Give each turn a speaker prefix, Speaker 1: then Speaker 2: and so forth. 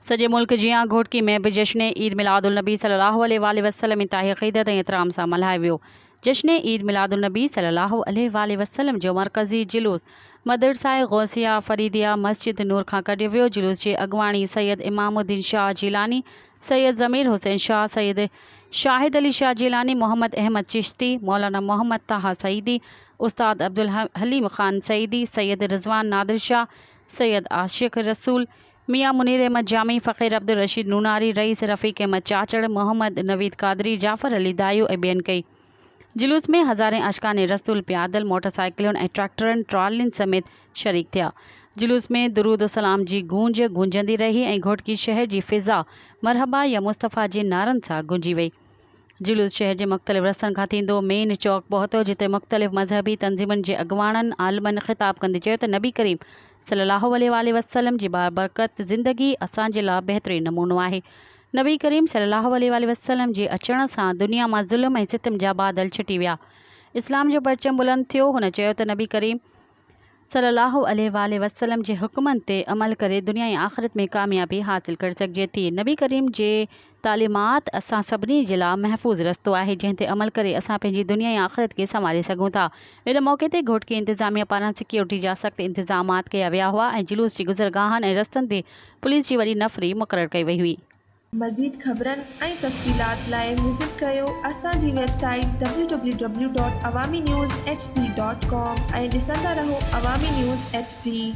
Speaker 1: सॼे मुल्क जियां घोटकी में भी जश्न ईद मिलादुल नबी सल्लल्लाहु अलैहि वसल्लम इंतहाई अक़ीदत ऐं एहतराम सां मल्हायो वियो। जश्न ईद मिलादुल नबी सल्लल्लाहु अलैहि वसल्लम जो मरकज़ी जुलूस मदरसाए गौसिया फरीदिया मस्जिद नूर खां कढियो वियो। जुलूस जी अॻुवाणी सैयद इमामुद्दीन शाह जीलानी, सैयद ज़मीर हुसैन शाह, सैयद शाहिद अली शाह जीलानी, मोहम्मद अहमद चिश्ती, मौलाना मोहम्मद ताहा सईदी, उस्ताद अब्दुल हलीम ख़ान सईदी, सैयद रिज़वान नादिर शाह, सैयद आशिक़ रसूल, मियाँ मुनीर अहमद जामी, फ़क़ीर अब्दुल रशीद नूनारी, रईस रफ़ीक़ अहमद चाचड़, मोहम्मद नवीद कादरी, जाफ़र अली दायूं ऐं ॿियनि कई। जुलूस में हज़ारें अशकान रसूल प्यादल, मोटरसाइकिलुनि ऐं ट्रैक्टरनि ट्रॉलियुनि समेत शरीक थिया। जुलूस में दुरूद सलाम जी गूंज गूंजंदी रही ऐं घोटकी शहर जी फ़िज़ा मरहबा या मुस्तफ़ा जे नारनि सां गूंजी वई। जुलूस शहर जे मुख़्तलिफ़ रस्तनि खां थींदो मेन चौक पहुतो, जिते मुख़्तलिफ़ मज़हबी तंज़ीमुनि जे अॻुवाणनि आलिमनि ख़िताब कंदे चयो त नबी करीम सल्लल्लाहु अलैहि वसल्लम जी बाबरकत ज़िंदगी असांजे लाइ बहितरीन नमूनो आहे। नबी करीम सल्लल्लाहु अलैहि वसल्लम जे अचण सां दुनिया मां ज़ुल्म ऐं सितम जा बादल छिटी विया, इस्लाम जो परचम बुलंद थियो। हुन चयो त नबी करीम सल्लल्लाहु अलैहि वसल्लम जे हुक्मनि ते अमल करे दुनिया ऐं आख़िरत में कामयाबी हासिल करे सघिजे थी। नबी करीम जे तालीमात असां सभिनी जे लाइ महफ़ूज़ रस्तो आहे, जंहिं ते अमल करे असां पंहिंजी दुनिया ऐं आख़िरत खे संभाले सघूं था। इन मौक़े ते घोटकी इंतिज़ामिया पारां सिक्योरिटी जा सख़्त इंतज़ामात कया विया हुआ ऐं जुलूस जी गुज़रगाहनि ऐं रस्तनि ते पुलिस जी वॾी नफ़री मुक़ररु कई वई हुई।
Speaker 2: मज़ीद ख़बरनि ऐं तफ़सीलात लाइ विज़िट कयो असांजी वेबसाइट www.awamiNewsHD.com ऐं ॾिसंदा रहो अवामी न्यूज़ HD।